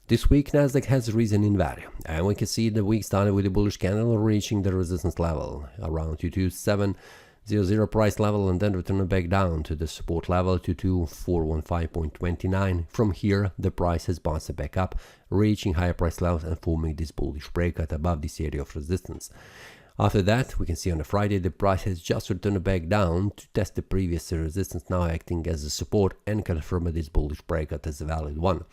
This week NASDAQ has risen in value, and we can see the week started with a bullish candle reaching the resistance level around 22700 price level, and then returning back down to the support level 22415.29. From here the price has bounced back up, reaching higher price levels and forming this bullish breakout above this area of resistance. After that, we can see on the Friday the price has just returned back down to test the previous resistance, now acting as a support and confirm this bullish breakout as a valid one.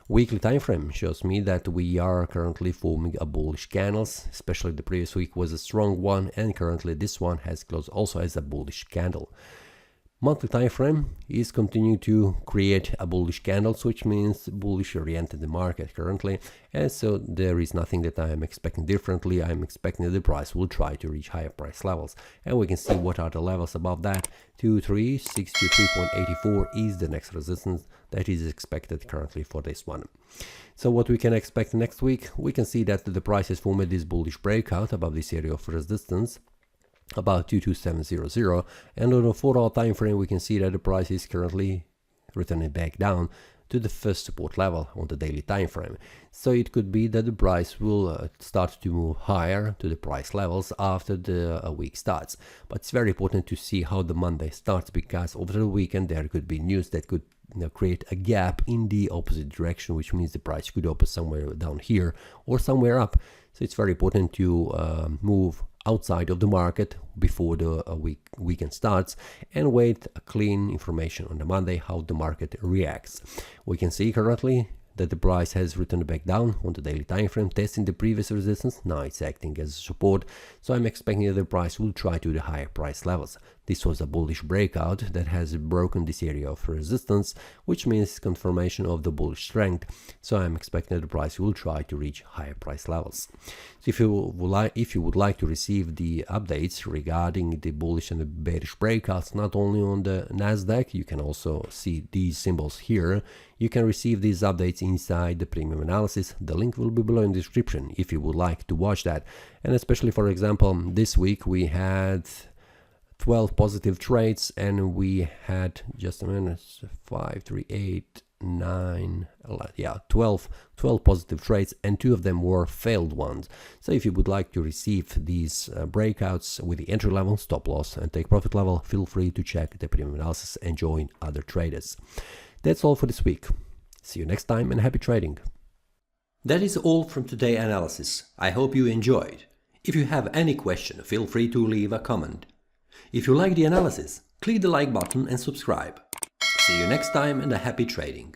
Weekly time frame shows me that we are currently forming a bullish candles, especially the previous week was a strong one, and currently this one has closed also as a bullish candle. Monthly time frame is continuing to create a bullish candles, which means bullish oriented the market currently, and so there is nothing that I am expecting differently. I am expecting that the price will try to reach higher price levels, and we can see what are the levels above that. 23623.84 is the next resistance that is expected currently for this one. So what we can expect next week, we can see that the price has formed this bullish breakout above this area of resistance about 22700, and on a 4-hour time frame we can see that the price is currently returning back down to the first support level on the daily time frame. So it could be that the price will start to move higher to the price levels after the week starts, but it's very important to see how the Monday starts, because over the weekend there could be news that could create a gap in the opposite direction, which means the price could open somewhere down here or somewhere up. So it's very important to move outside of the market before the weekend starts and wait a clean information on the Monday how the market reacts. We can see currently that the price has returned back down on the daily time frame, testing the previous resistance. Now it's acting as support, so I'm expecting that the price will try to the higher price levels. This was a bullish breakout that has broken this area of resistance, which means confirmation of the bullish strength, so I'm expecting that the price will try to reach higher price levels. So if you would like to receive the updates regarding the bullish and the bearish breakouts, not only on the NASDAQ, you can also see these symbols here. You can receive these updates inside the premium analysis. The link will be below in the description if you would like to watch that. And especially, for example, this week we had 12 positive trades, and we had, just a minute, 5, 3, 8, 9, 12 positive trades, and 2 of them were failed ones. So if you would like to receive these breakouts with the entry level, stop loss and take profit level, feel free to check the premium analysis and join other traders. That's all for this week. See you next time and happy trading. That is all from today's analysis. I hope you enjoyed. If you have any question, feel free to leave a comment. If you like the analysis, click the like button and subscribe. See you next time and a happy trading.